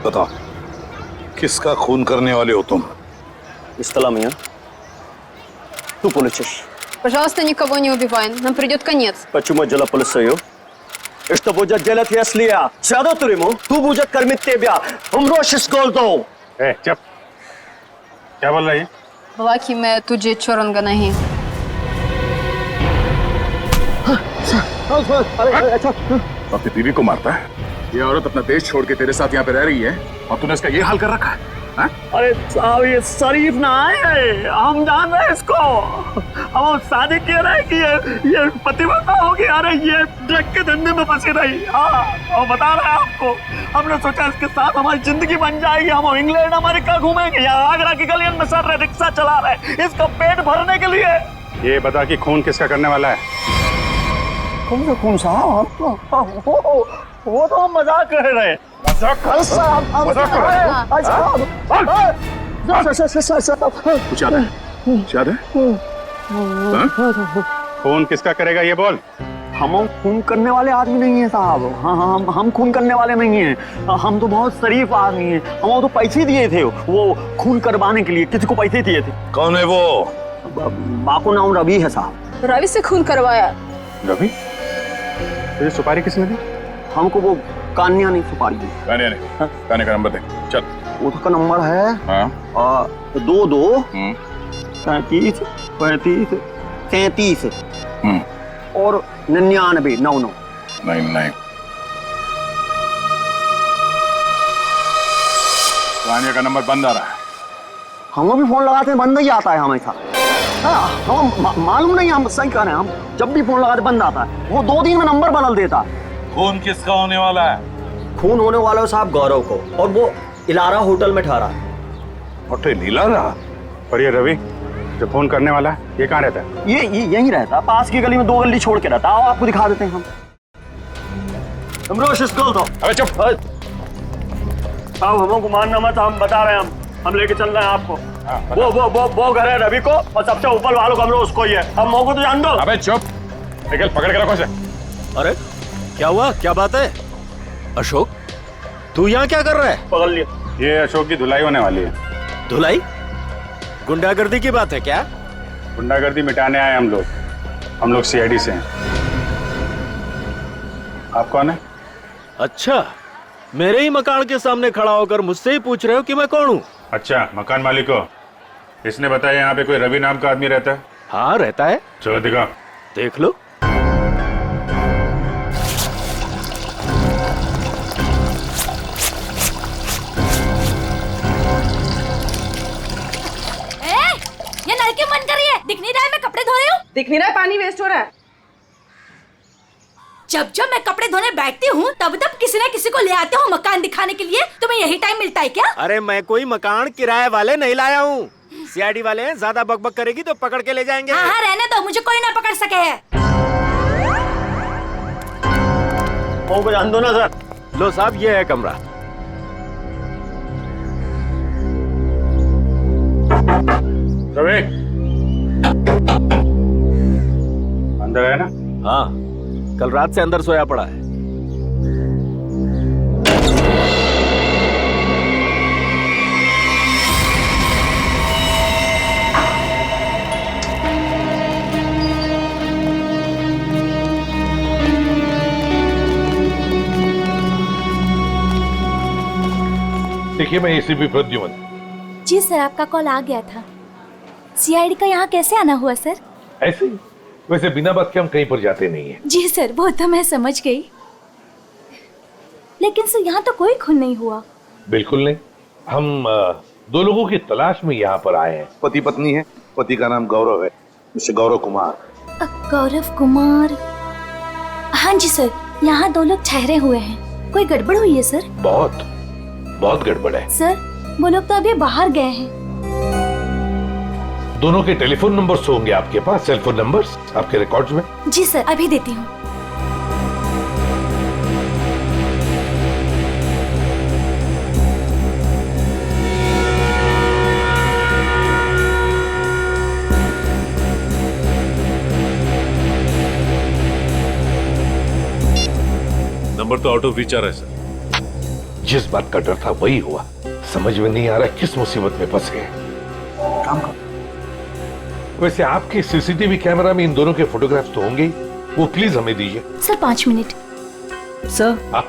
बताओ, किसका खून करने वाले हो तुम? Исталамия. Ту полицейш. Пожалуйста, никого не убивай, нам придет конец. Почему дела полицею? И что будет делать, если я сяду в тюрьму? Ту будет кормить тебя. Умрешь с голоду. चुप। क्या बोल रही है? बोला कि मैं तुझे छोड़ूंगा नहीं। अपनी बीवी को मारता है? ये औरत अपना देश छोड़ के तेरे साथ यहाँ पे रह रही है और तूने इसका ये हाल कर रखा है? अरे साहब, ये शरीफ ना है, हम जान रहे हैं इसको। हम शादी कह रहे हैं कि ये पतिव्रता होगी। अरे ये ड्रग के धंधे में फंसी रही। हाँ, और बता रहे हैं आपको, हमने सोचा इसके साथ हमारी जिंदगी बन जाएगी। हम इंग्लैंड अमेरिका घूमेंगे, यहाँ आगरा की गलियों में सर रहे, रिक्शा चला रहे, इसका पेट भरने के लिए। ये बता कि खून किसका करने वाला है? कौन सा? वो तो हम मजाक कर रहे हैं। मजाक कर रहे हैं? कुछ याद है? कुछ याद है? खून किसका करेगा ये बोल। हम खून करने वाले आदमी नहीं है साहब। हाँ, हम खून करने वाले नहीं हैं। हम तो बहुत शरीफ आदमी हैं। हम तो पैसे दिए थे वो खून करवाने के लिए। किसी को पैसे दिए थे। कौन है वो? बापू नाम रवि है साहब। रवि से खून करवाया। रवि? तुझे सुपारी किसने दी? हमको वो कान्या नहीं सुपारी दी। कान्या का नंबर दे। चल। उसका नंबर है 22 35 35 33 और 99 99 नहीं। कान्या का नंबर बंद आ रहा है। हम भी फोन लगाते हैं, बंद ही आता है हमेशा। हाँ, हम मालूम नहीं, हम सही कह रहे हैं। हम जब भी फोन लगाते बंद आता है। वो 2 दिन में नंबर बदल देता है। खून किसका होने वाला है? खून होने वाला है साहब गौरव को, और वो इलारा होटल में ठहरा है। होटल इलारा? और ये रवि जो खून करने वाला है, ये कहाँ रहता है? ये यहीं रहता, पास की गली में 2 गली छोड़ के रहता। आओ आपको दिखा देते हैं हम। अबे चुप। साहब हमको मानना मत, हम बता रहे हैं। हम लेके चल रहे हैं आपको। वो घर है रवि को, और सबसे ऊपर वालों को हम लोग उसको ही है। हम मौको तो जान दो। अबे चुप। निकल, पकड़ के रखो इसे। अरे क्या हुआ? क्या बात है? अशोक, तू यहाँ क्या कर रहा है? पकड़ लिया। ये अशोक की धुलाई होने वाली है। धुलाई? गुंडागर्दी की बात है क्या? गुंडागर्दी मिटाने आए हम लोग। हम लोग सीआईडी से हैं। आप कौन है? अच्छा, मेरे ही मकान के सामने खड़ा होकर मुझसे ही पूछ रहे हो कि मैं कौन हूँ? अच्छा, मकान मालिक हो। इसने बताया यहाँ पे कोई रवि नाम का आदमी रहता है? हाँ, रहता है। चलो दिखाओ। देख लो। ये नल क्यों बंद कर रही है? दिख नहीं रहा है मैं कपड़े धो रही हूँ? दिख नहीं रहा है, पानी वेस्ट हो रहा है। जब जब मैं कपड़े धोने बैठती हूँ तब तब किसी न किसी को ले आते हो मकान दिखाने के लिए। तुम्हें यही टाइम मिलता है क्या? अरे मैं कोई मकान किराए वाले नहीं लाया हूँ। सीआईडी वाले हैं, ज्यादा बकबक करेगी तो पकड़ के ले जाएंगे। हाँ, रहने दो, मुझे कोई ना पकड़ सके है। मौको जान दो ना सर। लो साहब, ये है कमरा। रवि अंदर है ना? हाँ, कल रात से अंदर सोया पड़ा है। देखिए, मैं एसीपी प्रद्युमन। जी सर, आपका कॉल आ गया था। सीआईडी का यहाँ कैसे आना हुआ सर? ऐसे ही, वैसे बिना बात के हम कहीं पर जाते नहीं है। जी सर, वो तो मैं समझ गई, लेकिन सर यहाँ तो कोई खून नहीं हुआ। बिल्कुल नहीं। हम 2 लोगों की तलाश में यहाँ पर आए हैं। पति पत्नी है। पति का नाम गौरव है, मिस्टर गौरव कुमार। गौरव कुमार? हाँ जी सर, यहाँ 2 लोग ठहरे हुए हैं। कोई गड़बड़ हुई है सर? बहुत गड़बड़ है सर। वो लोग तो अभी बाहर गए हैं। दोनों के टेलीफोन नंबर्स होंगे आपके पास, सेलफोन नंबर्स आपके रिकॉर्ड्स में? जी सर, अभी देती हूँ। नंबर तो आउट ऑफ रीच आ रहा है सर। जिस बात का डर था वही हुआ। समझ में नहीं आ रहा किस मुसीबत में फंसे हैं। काम कर। वैसे आपके सीसीटीवी कैमरा में इन दोनों के फोटोग्राफ्स तो होंगे ही, वो प्लीज हमें दीजिए। Sir 5 minute. सर हाँ?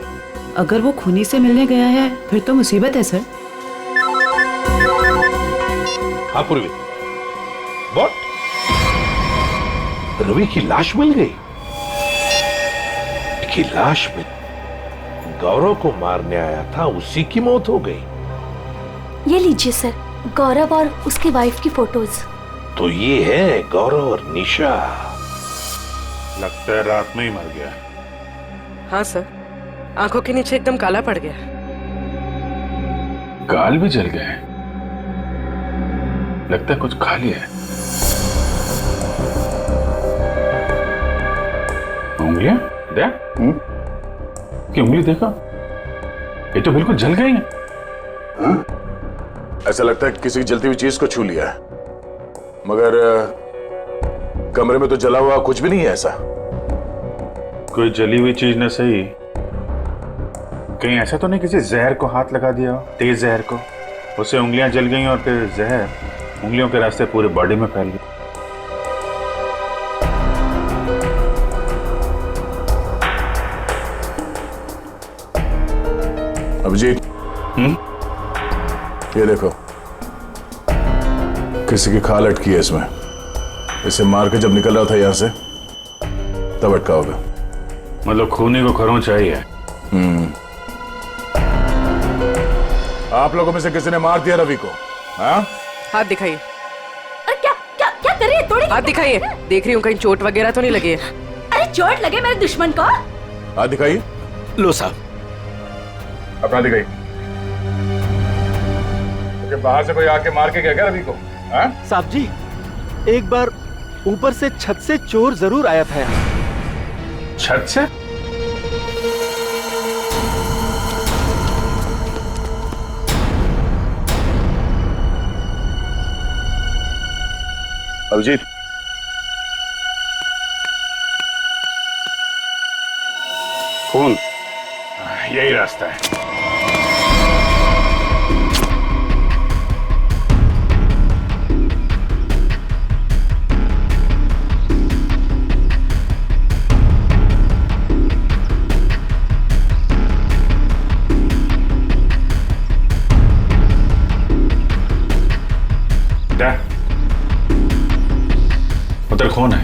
अगर वो खूनी से मिलने गया है फिर तो मुसीबत है सर। हाँ पूर्वी, व्हाट? रवि की लाश मिल गई? की लाश में गौरव को मारने आया था, उसी की मौत हो गई। ये लीजिए सर, गौरव और उसकी वाइफ की फोटोज। तो ये है गौरव और निशा। लगता है रात में ही मर गया। हाँ सर, आंखों के नीचे एकदम काला पड़ गया। गाल भी जल गए। लगता है कुछ खा लिया है। उंगलियां देख, कि उंगली देखा, ये तो बिल्कुल जल गई है। ऐसा लगता है कि किसी जलती हुई चीज को छू लिया है, मगर कमरे में तो जला हुआ कुछ भी नहीं है। ऐसा कोई जली हुई चीज न सही, कहीं ऐसा तो नहीं किसी जहर को हाथ लगा दिया हो, तेज जहर को, उससे उंगलियां जल गई और फिर जहर उंगलियों के रास्ते पूरे बॉडी में फैल गई। अभिजीत, ये देखो, किसी की खाल अटकी है इसमें। इसे मार के जब निकल रहा था यहां से तब अटका होगा। मतलब खूनी को खरोंच चाहिए। आप लोगों में से किसी ने मार दिया रवि को? हाँ? हाथ दिखाइए। अरे क्या क्या क्या कर रही है? थोड़ी हाथ दिखाइए। देख रही हूँ कहीं चोट वगैरह तो नहीं लगी है। अरे चोट लगे मेरे दुश्मन को। हाथ दिखाइए। लो साहब, अपना दिखाइए। तो बाहर से कोई आके मार के गया क्या रवि को? हाँ? साहब जी, एक बार ऊपर से छत से चोर जरूर आया था यहाँ। छत से? अभिजीत, खून, यही रास्ता है। उधर खून है।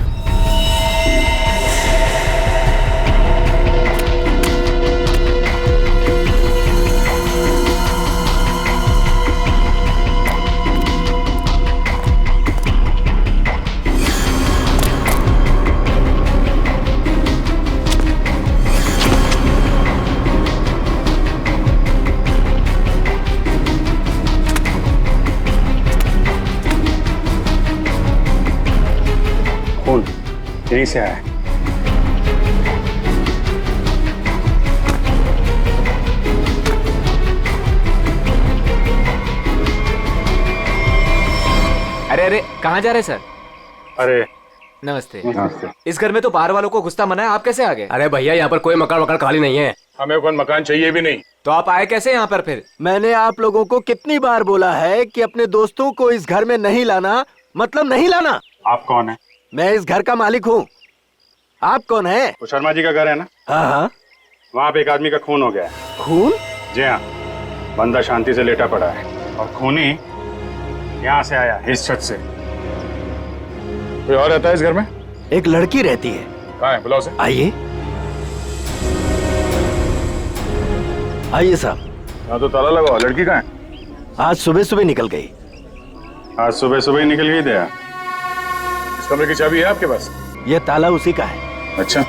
यहीं से आया। अरे अरे, कहाँ जा रहे सर? अरे नमस्ते। नमस्ते। इस घर में तो बाहर वालों को घुसता मना है, आप कैसे आ गए? अरे भैया यहाँ पर कोई मकान खाली नहीं है। हमें कोई मकान चाहिए भी नहीं। तो आप आए कैसे यहाँ पर फिर? मैंने आप लोगों को कितनी बार बोला है कि अपने दोस्तों को इस घर में नहीं लाना, मतलब नहीं लाना। आप कौन है? मैं इस घर का मालिक हूँ। आप कौन है? वो शर्मा जी का घर है ना? हाँ हाँ। वहाँ पे एक आदमी का खून हो गया है। खून? जी हाँ, बंदा शांति से लेटा पड़ा है और खूनी यहाँ से आया, इस छत से। कोई और रहता है इस घर में? एक लड़की रहती है। कहाँ है? बुलाओ उसे। आइए आइए साहब। यहाँ तो ताला लगा हुआ, लड़की कहाँ है? आज सुबह सुबह निकल गई। आज सुबह सुबह ही निकल गई दया। इस कमरे की चाबी है आपके पास? यह ताला उसी का है। अच्छा,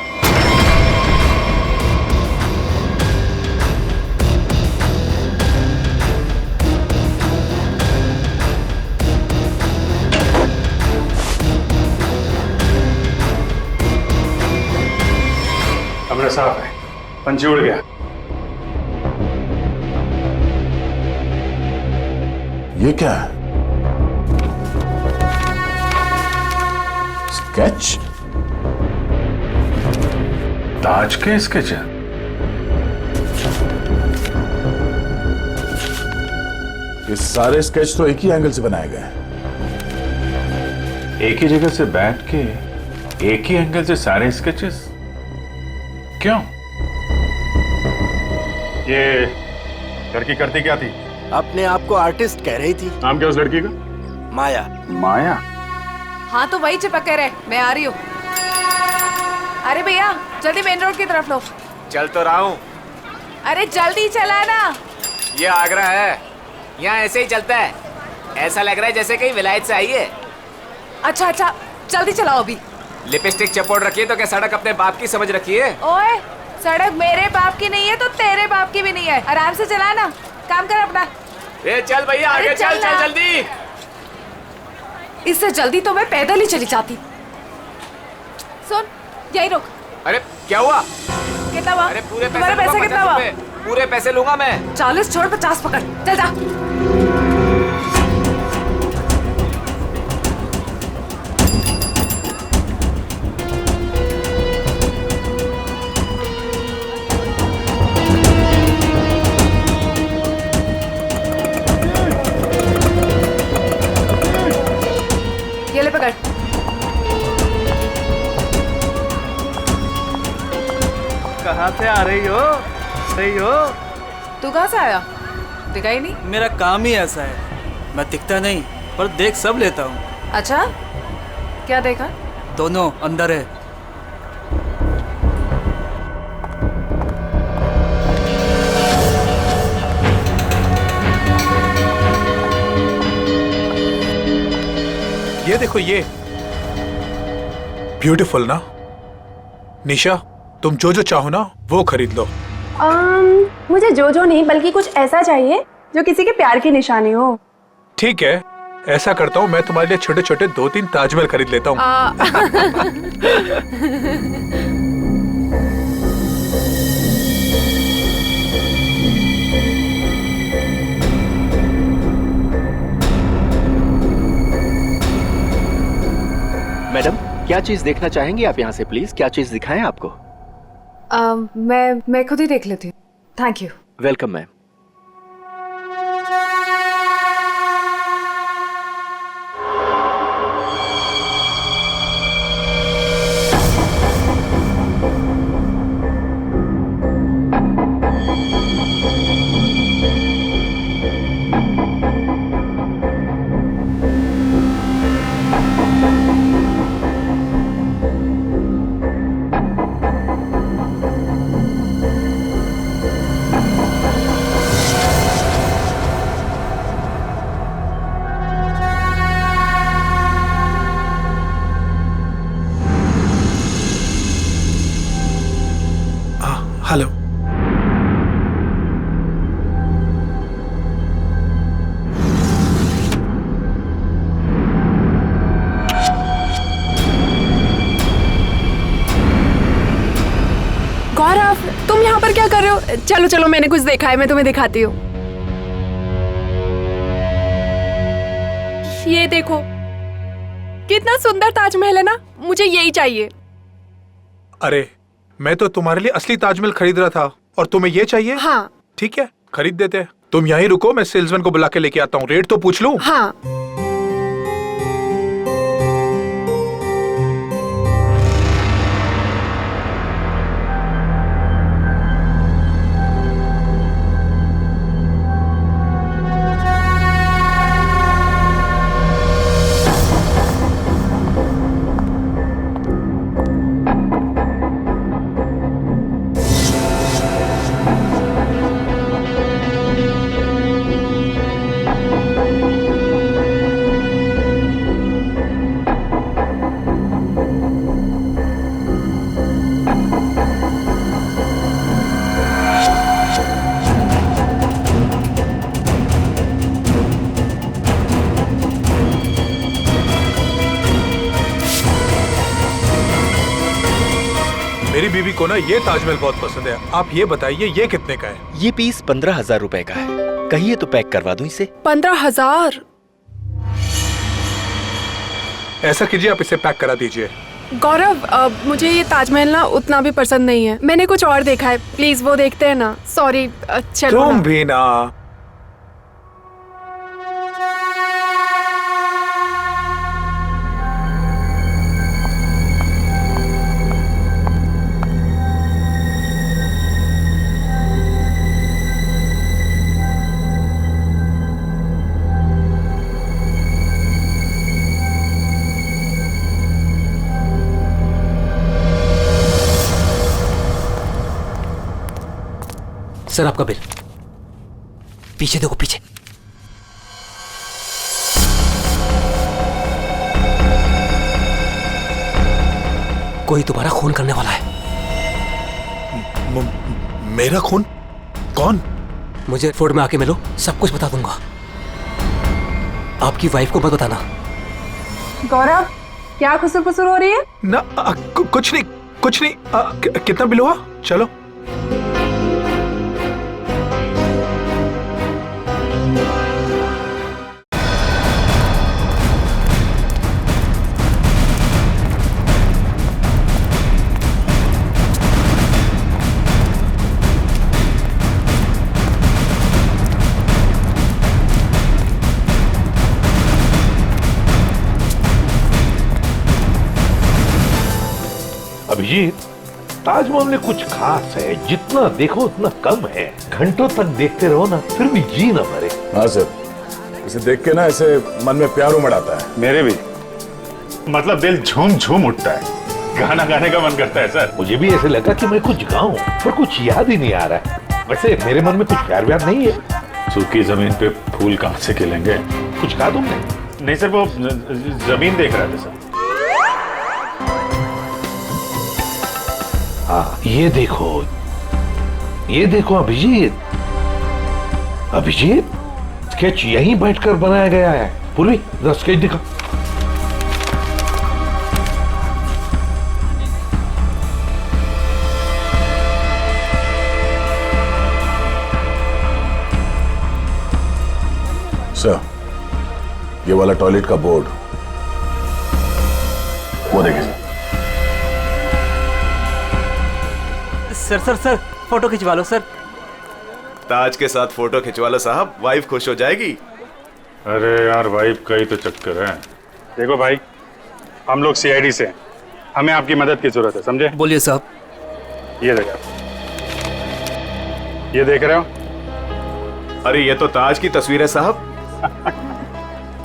कमरा साफ है, पंछी उड़ गया। ये क्या है? स्केच? ताज के स्केच है। ये सारे स्केच तो एक ही एंगल से बनाए गए हैं। एक ही जगह से बैठ के एक ही एंगल से सारे स्केचेस क्यों? ये लड़की करती क्या थी? अपने आप को आर्टिस्ट कह रही थी। नाम क्या उस लड़की का? माया। माया? हाँ तो वही चिपके रहे, मैं आ रही हूँ। अरे भैया जल्दी मेन रोड की तरफ लो। चल तो रहा हूँ। अरे जल्दी चला ना। ये आगरा है, यहाँ ऐसे ही चलता है। ऐसा लग रहा है जैसे कहीं विलायत से आई है। अच्छा अच्छा जल्दी चलाओ अभी। लिपस्टिक चपोड़ रखी है तो क्या सड़क अपने बाप की समझ रखी है? ओए सड़क मेरे बाप की नहीं है तो तेरे बाप की भी नहीं है। आराम से चला ना, काम कर अपना। ए चल भैया आगे चल चल जल्दी। इससे जल्दी तो मैं पैदल ही चली जाती। सुन यही रुक। अरे क्या हुआ? कितना हुआ? अरे पूरे तुम्हारा पैसा कितना हुआ? पूरे पैसे लूंगा मैं। 40 छोड़ 50 पकड़, चल जा। ये ले पकड़। कहाँ से आ रही हो? सही हो? तू कहाँ से आया? दिखा ही नहीं। मेरा काम ही ऐसा है, मैं दिखता नहीं पर देख सब लेता हूँ। अच्छा क्या देखा? दोनों अंदर है। ये देखो, ये ब्यूटीफुल ना? निशा तुम जो जो चाहो ना वो खरीद लो। मुझे जो जो नहीं बल्कि कुछ ऐसा चाहिए जो किसी के प्यार की निशानी हो। ठीक है, ऐसा करता हूँ, मैं तुम्हारे लिए छोटे छोटे 2-3 ताजमहल खरीद लेता हूँ। मैडम क्या चीज देखना चाहेंगी आप यहाँ से? प्लीज क्या चीज दिखाएं आपको? मैं खुद ही देख लेती हूँ। Thank you. Welcome ma'am. Hello. Gaurav तुम यहाँ पर क्या कर रहे हो? चलो चलो मैंने कुछ देखा है, मैं तुम्हें दिखाती हूँ। ये देखो कितना सुंदर ताजमहल है ना, मुझे यही चाहिए। अरे मैं तो तुम्हारे लिए असली ताजमहल खरीद रहा था और तुम्हें ये चाहिए? हाँ। ठीक है खरीद देते हैं। तुम यहीं रुको, मैं सेल्समैन को बुला के लेके आता हूँ। रेट तो पूछ लूं? हाँ। मेरी बीवी को ना ये ताजमहल बहुत पसंद है। आप ये बताइए ये कितने का है? ये पीस 15,000 रुपए का है। कहिए तो पैक करवा दूं इसे। 15,000? ऐसा कीजिए आप इसे पैक करा दीजिए। गौरव मुझे ये ताजमहल ना उतना भी पसंद नहीं है, मैंने कुछ और देखा है। प्लीज वो देखते हैं ना। सॉरी। चलो तुम भी ना। सर आपका बिल। पीछे देखो पीछे। कोई तुम्हारा खून करने वाला है। मेरा खून? कौन? मुझे फोर्ट में आके मिलो, सब कुछ बता दूंगा। आपकी वाइफ को मत बताना। गौरव, क्या खुसुर फुसुर हो रही है? ना कुछ नहीं, कुछ नहीं। कितना बिल हुआ? चलो। अभिजीत, ताजमहल में कुछ खास है, जितना देखो उतना कम है। घंटों तक देखते रहो ना, फिर भी जी ना भरे। हाँ सर, इसे देख के ना ऐसे मन में प्यार उमड़ आता है। मेरे भी, मतलब दिल झूम झूम उठता है, गाना गाने का मन करता है सर। मुझे भी ऐसे लगा कि मैं कुछ गाऊं, पर कुछ याद ही नहीं आ रहा है। वैसे मेरे मन में कुछ प्यार व्यार नहीं है। सूखी जमीन पे फूल कहाँ से खिलेंगे? कुछ कहा तुमने? नहीं सर, वो जमीन देख रहा था सर। हाँ, ये देखो अभिजीत। अभिजीत, स्केच यहीं बैठकर बनाया गया है। पूर्वी, जरा स्केच दिखा। सर, ये वाला टॉयलेट का बोर्ड, वो देखिए सर, फोटो खिंचवा लो सर। ताज के साथ फोटो खिंचवा लो साहब, वाइफ खुश हो जाएगी। अरे यार, वाइफ का ही तो चक्कर है। देखो भाई, हम लोग सीआईडी से हैं, हमें आपकी मदद की जरूरत है, समझे? बोलिए साहब। ये देखो, ये देख रहे हो? अरे ये तो ताज की तस्वीर है साहब।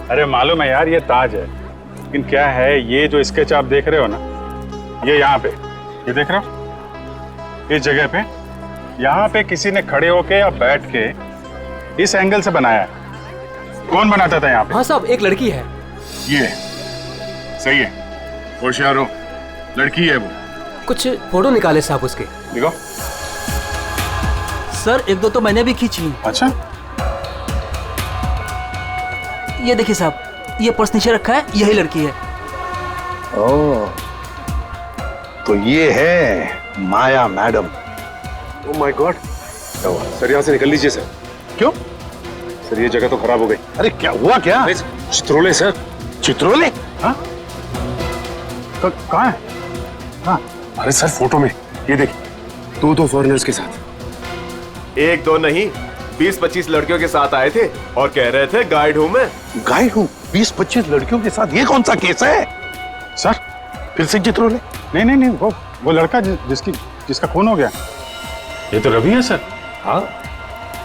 अरे मालूम है यार, ये ताज है, लेकिन क्या है, ये जो स्केच आप देख रहे हो ना, ये यहाँ पे, ये देख रहे हो, इस जगह पे, यहाँ पे किसी ने खड़े होके या बैठ के इस एंगल से बनाया है। कौन बनाता था यहाँ पे? हाँ साहब, एक लड़की है। ये सही है, होशियार हो, लड़की है वो। कुछ फोटो निकाले साहब उसके। देखो सर, एक दो तो मैंने भी खींची। अच्छा, ये देखिए साहब, ये पर्स नीचे रखा है, यही लड़की है। ओह, तो ये है Maya madam. Oh my God. Sir, यहाँ से निकल लीजिए सर। क्यों? सर, ये जगह तो खराब हो गई। अरे क्या हुआ क्या? चित्रोले सर। चित्रोले? हाँ? कहाँ है? हाँ, अरे सर, फोटो में ये देखिए, दो फॉरेनर्स के साथ। एक दो नहीं, 20-25 लड़कियों के साथ आए थे और कह रहे थे गाइड हूं मैं। गाइड हूँ? 20-25 लड़कियों के साथ? ये कौन सा केस है सर? फिर से चित्रोले? नहीं, वो लड़का जिसका खून हो गया, ये तो रवि है सर। हाँ,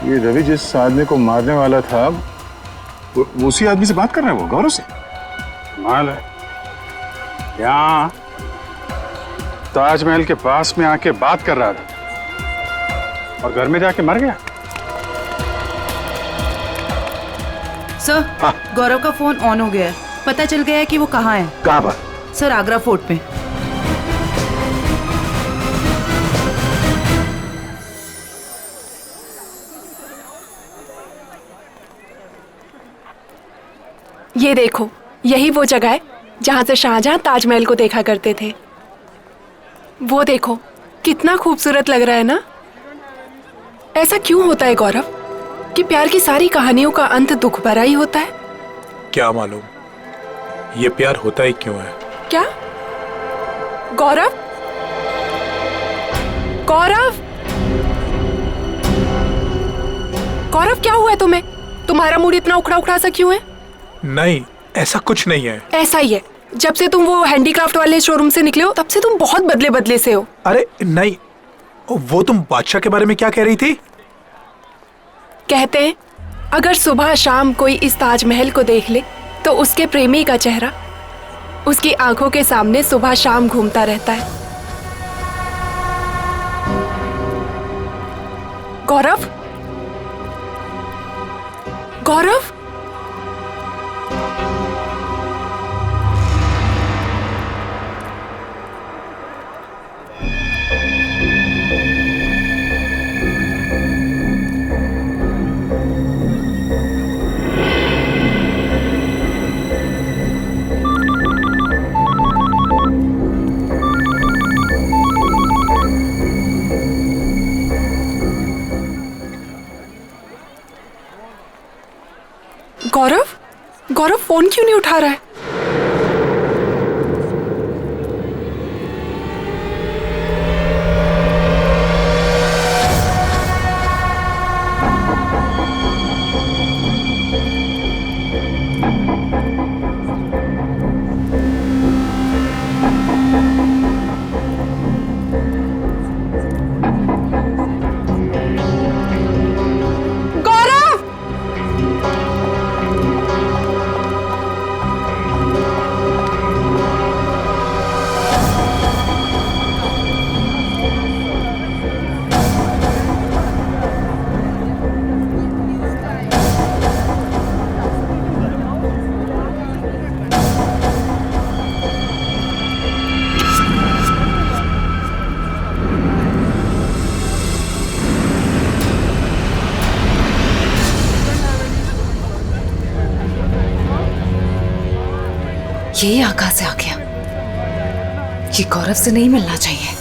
ये रवि जिस आदमी को मारने वाला था, वो उसी आदमी से बात कर रहा है, वो गौरव से। माल है, यहाँ ताजमहल के पास में आके बात कर रहा था और घर में जाके मर गया। सर, गौरव का फोन ऑन हो गया है। पता चल गया है कि वो कहाँ है। कहाँ पर? सर, आगरा फोर्ट पे। ये देखो, यही वो जगह है जहां से शाहजहां ताजमहल को देखा करते थे। वो देखो, कितना खूबसूरत लग रहा है ना। ऐसा क्यों होता है गौरव कि प्यार की सारी कहानियों का अंत दुख भरा ही होता है? क्या मालूम ये प्यार होता ही क्यों है। क्या? गौरव, गौरव, गौरव, क्या हुआ है तुम्हें? तुम्हारा मूड इतना उखड़ा उखड़ा सा क्यों है? नहीं, ऐसा कुछ नहीं है। ऐसा ही है। जब से तुम वो हैंडीक्राफ्ट वाले शोरूम से निकले हो, तब से तुम बहुत बदले बदले से हो। अरे नहीं, वो तुम बादशाह के बारे में क्या कह रही थी? कहते हैं अगर सुबह शाम कोई इस ताजमहल को देख ले तो उसके प्रेमी का चेहरा उसकी आंखों के सामने सुबह शाम घूमता रहता है। गौरव, गौरव, गौरव, गौरव फोन क्यों नहीं उठा रहा है? ये यहाँ कहाँ से आ गया? ये गौरव से नहीं मिलना चाहिए।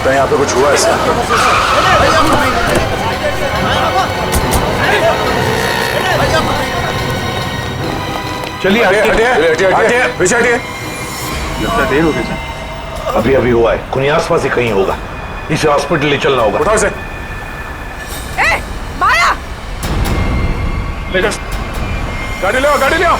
यहाँ पे कुछ हुआ ऐसा? चलिए हटिए, पीछे हटिए। लगता देर हो गई सर। अभी अभी हुआ है, कोई आसपास ही कहीं होगा। इसे हॉस्पिटल ले चलना होगा। उठाओ इसे। माया, ले जाओ, गाड़ी ले आओ, गाड़ी ले आओ।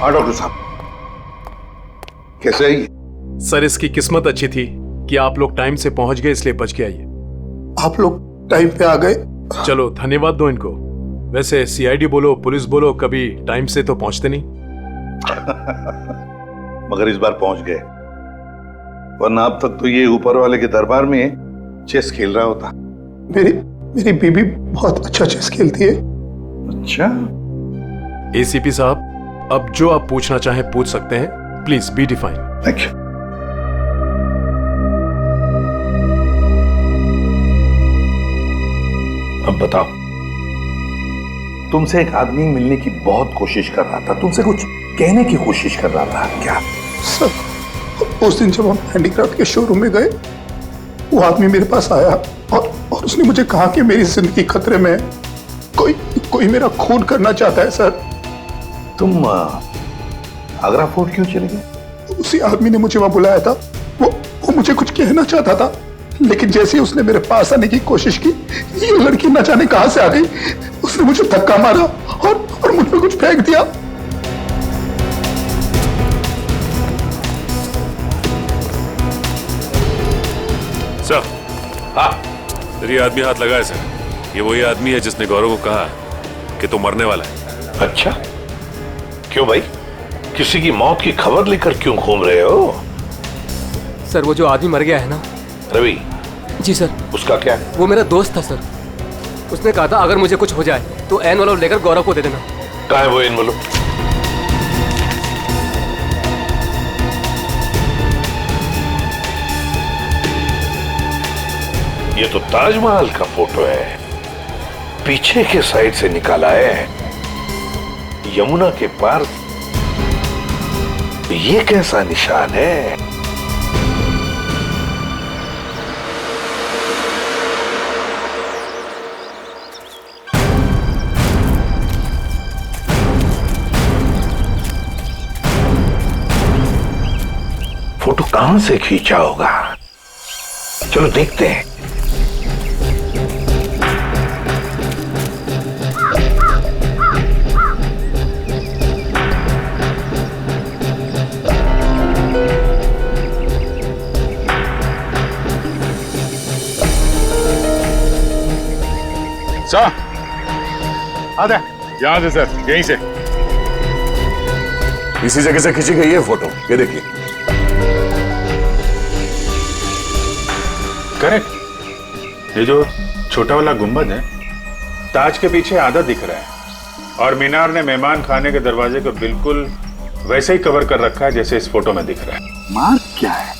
हाँ डॉक्टर साहब, कैसे ही? सर इसकी किस्मत अच्छी थी कि आप लोग टाइम से पहुंच गए, इसलिए बच के आइए। आप लोग टाइम पे आ गए। चलो धन्यवाद दो इनको। वैसे सीआईडी बोलो पुलिस बोलो, कभी टाइम से तो पहुंचते नहीं। मगर इस बार पहुंच गए, वरना अब तक तो ये ऊपर वाले के दरबार में चेस खेल रहा होता। मेरी बीबी बहुत अच्छा चेस खेलती है। अच्छा। एसीपी साहब, अब जो आप पूछना चाहें पूछ सकते हैं। Please be define. Thank you. अब बताओ, तुमसे एक आदमी मिलने की बहुत कोशिश कर रहा था, तुमसे कुछ कहने की कोशिश कर रहा था क्या? सर, उस दिन जब हम हैंडीक्राफ्ट के शोरूम में गए वो आदमी मेरे पास आया और उसने मुझे कहा कि मेरी जिंदगी खतरे में है। कोई मेरा खून करना चाहता है सर। तुम आगरा फोर्ट क्यों चले गए? उसी आदमी ने मुझे वहां बुलाया था। वो मुझे कुछ कहना चाहता था, लेकिन जैसे ही उसने मेरे पास आने की कोशिश की, ये लड़की न जाने कहां से आ गई। उसने मुझे धक्का मारा और मुझ पे कुछ फेंक दिया। सर, हाँ, ये आदमी हाथ लगा है सर। ये वही आदमी है जिसने गौरव को कहा कि तू मरने वाला है। अच्छा, क्यों भाई? किसी की मौत की खबर लेकर क्यों घूम रहे हो? सर, वो जो आदमी मर गया है ना, रवि। जी सर। उसका क्या? वो मेरा दोस्त था सर। उसने कहा था अगर मुझे कुछ हो जाए तो एनवलप लेकर गौरव को दे देना। कहाँ है वो एनवलप? ये तो ताजमहल का फोटो है, पीछे के साइड से निकाला है, यमुना के पार। ये कैसा निशान है? फोटो कहां से खींचा होगा? चलो देखते हैं। सर, आधा यहाँ से सर, यहीं से। इसी जगह से खींची गई है फोटो, ये देखिए। करेक्ट। ये जो छोटा वाला गुंबद है, ताज के पीछे आधा दिख रहा है और मीनार ने मेहमान खाने के दरवाजे को बिल्कुल वैसे ही कवर कर रखा है जैसे इस फोटो में दिख रहा है। मार्क क्या है?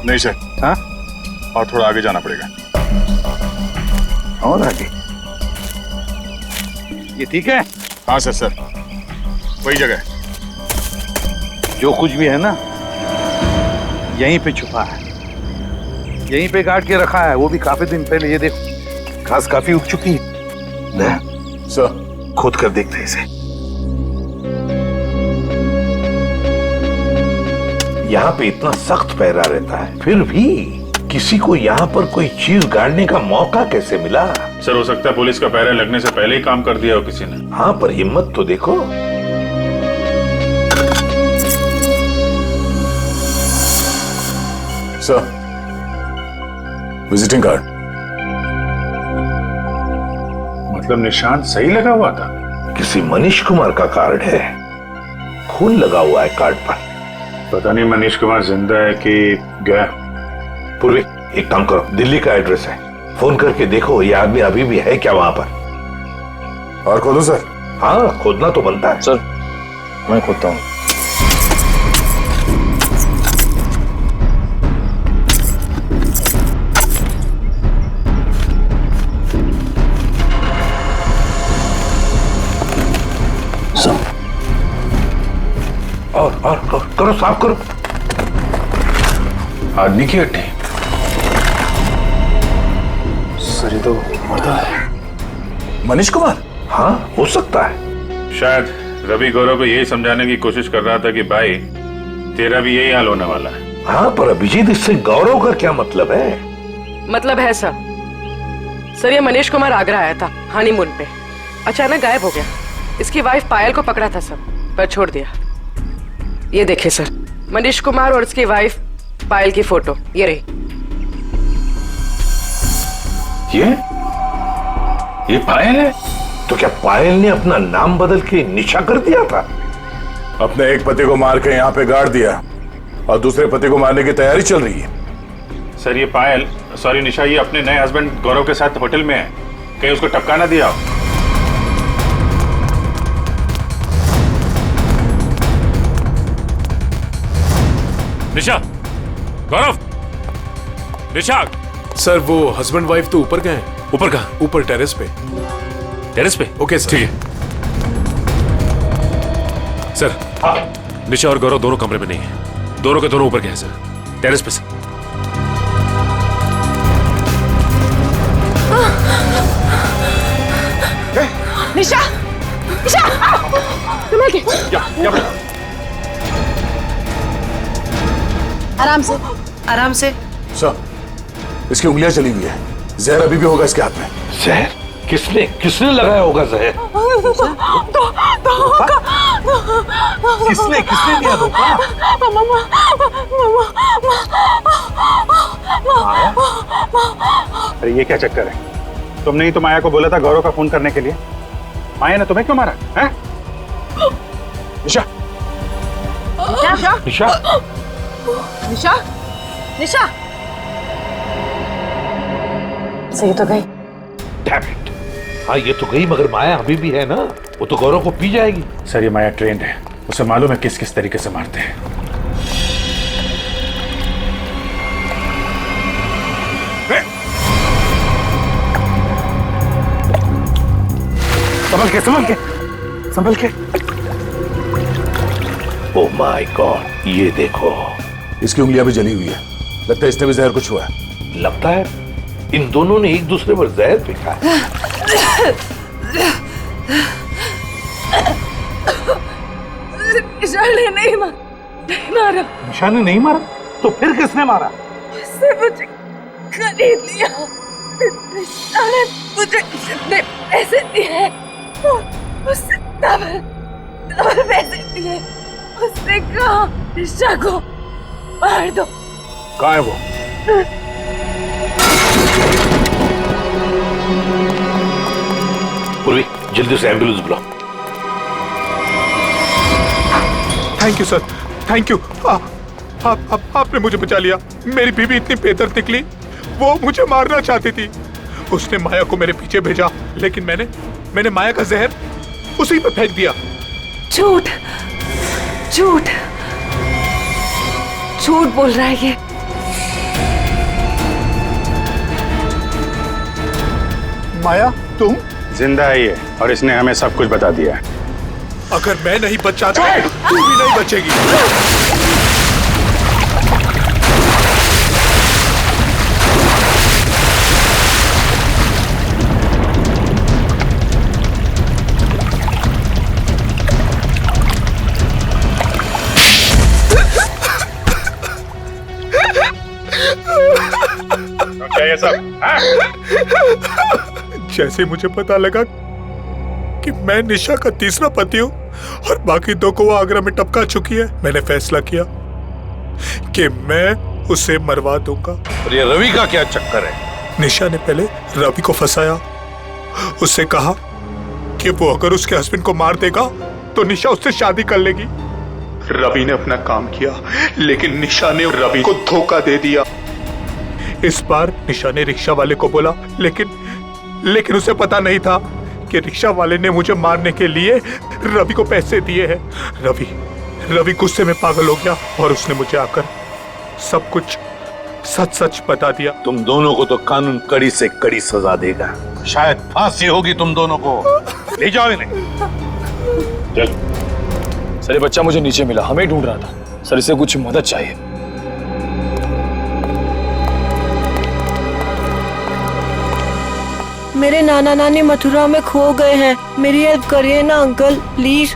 नहीं सर, हाँ, और थोड़ा आगे जाना पड़ेगा। और आगे? ये ठीक है? हाँ सर, सर वही जगह। जो कुछ भी है ना, यहीं पे छुपा है, यहीं पे काट के रखा है, वो भी काफी दिन पहले। ये देखो, घास काफी उग चुकी है। सर, खोद कर देखते हैं इसे। यहाँ पे इतना सख्त पहरा रहता है, फिर भी किसी को यहाँ पर कोई चीज गाड़ने का मौका कैसे मिला? सर, हो सकता है पुलिस का पहरा लगने से पहले ही काम कर दिया हो किसी ने। हाँ, पर हिम्मत तो देखो। Sir, visiting card. मतलब निशान सही लगा हुआ था? किसी मनीष कुमार का कार्ड है, खून लगा हुआ है कार्ड पर। पता नहीं मनीष कुमार जिंदा है कि गया। पूर्वी, एक काम करो, दिल्ली का एड्रेस है, फोन करके देखो ये आदमी अभी भी है क्या वहां पर। और खोदो सर? हाँ, खोदना तो बनता है। सर, मैं खोदता हूँ। और करो, साफ करो। आदमी की हड्डी? सर, ये तो मर्दा है। मनीष कुमार? हाँ, हो सकता है। शायद रवि गौरव को यही समझाने की कोशिश कर रहा था कि भाई तेरा भी यही हाल होने वाला है। हाँ, पर अभिजीत, इससे गौरव का क्या मतलब है? मतलब है सर, ये मनीष कुमार आगरा आया था हनीमून पे, अचानक गायब हो गया। इसकी वाइफ पायल को पकड़ा था सर, पर छोड़ दिया। ये देखिए सर, मनीष कुमार और उसकी वाइफ पायल की फोटो ये रही। ये पायल है? तो क्या पायल ने अपना नाम बदल के निशा कर दिया था? अपने एक पति को मार के यहाँ पे गाड़ दिया और दूसरे पति को मारने की तैयारी चल रही है। सर, ये पायल, सॉरी निशा, ये अपने नए हस्बैंड गौरव के साथ होटल में है, कहीं उसको टपका ना दिया हो। निशा, गौरव, निशा। सर, वो हस्बैंड वाइफ तो ऊपर गए हैं। ऊपर कहाँ? ऊपर टेरेस पे। टेरेस पे? Okay sir. ठीक है सर। निशा और गौरव दोनों कमरे में नहीं है। दोनों के दोनों ऊपर गए हैं सर, टेरेस पे से। निशा, निशा, संभल के। आराम से, आराम से। सर, इसकी उंगलियां चली हुई है, जहर अभी भी होगा इसके हाथ में। जहर? किसने लगाया होगा जहर? किसने दिया धोखा? अरे ये क्या चक्कर है? तुमने ही तो माया को बोला था गौरव का फोन करने के लिए। माया ने तुम्हें क्यों मारा है? निशा, निशा, निशा, निशा, निशा, सही तो गई। Damn it! हाँ ये तो गई, मगर माया अभी भी है ना, वो तो गौरव को पी जाएगी। सर ये माया ट्रेंड है, उसे मालूम है किस किस तरीके से मारते हैं। संभल के, संभल के। ओह माय गॉड, ये देखो, इसकी उंगलियां भी जली हुई है, लगता है इसने भी जहर कुछ हुआ है। लगता है इन दोनों ने एक दूसरे पर जहर फेंका है। निशा ने नहीं मारा। निशा ने नहीं मारा? तो फिर किसने मारा? उसने मुझे खरीद लिया। निशा ने मुझे जितने पैसे दिए उससे डबल पैसे दिए। उसने कहा निशा को मार दो। कहाँ है वो? पूर्वी, जल्दी से एम्बुलेंस बुलाओ। Thank you sir, thank you. आपने मुझे बचा लिया। मेरी बीवी इतनी बेदर्द निकली, वो मुझे मारना चाहती थी। उसने माया को मेरे पीछे भेजा, लेकिन मैंने माया का जहर उसी पे फेंक दिया। झूठ, झूठ, झूठ बोल रहा है ये। माया, तुम? जिंदा है ये, और इसने हमें सब कुछ बता दिया। अगर मैं नहीं बचा तो तू भी नहीं बचेगी। क्या ये सब? जैसे मुझे पता लगा कि मैं निशा का तीसरा पति हूँ और बाकी दो को वो आगरा में टपका चुकी है, मैंने फैसला किया कि मैं उसे मरवा दूंगा। और ये रवि का क्या चक्कर है? निशा ने पहले रवि को फंसाया, उससे कहा कि वो अगर उसके हस्बैंड को मार देगा तो निशा उससे शादी कर लेगी। रवि ने अपना काम किया, लेकिन निशा ने रवि को धोखा दे दिया। इस बार निशा ने रिक्शा वाले को बोला, लेकिन उसे पता नहीं था कि रिक्शा वाले ने मुझे मारने के लिए रवि को पैसे दिए हैं। रवि गुस्से में पागल हो गया और उसने मुझे आकर सब कुछ सच सच बता दिया। तुम दोनों को तो कानून कड़ी से कड़ी सजा देगा, शायद फांसी होगी तुम दोनों को। ले जाओ इन्हें। चल। सर ये बच्चा मुझे नीचे मिला, हमें ढूंढ रहा था। सर इसे कुछ मदद चाहिए। मेरे नाना नानी मथुरा में खो गए हैं, मेरी हेल्प करिए ना अंकल प्लीज।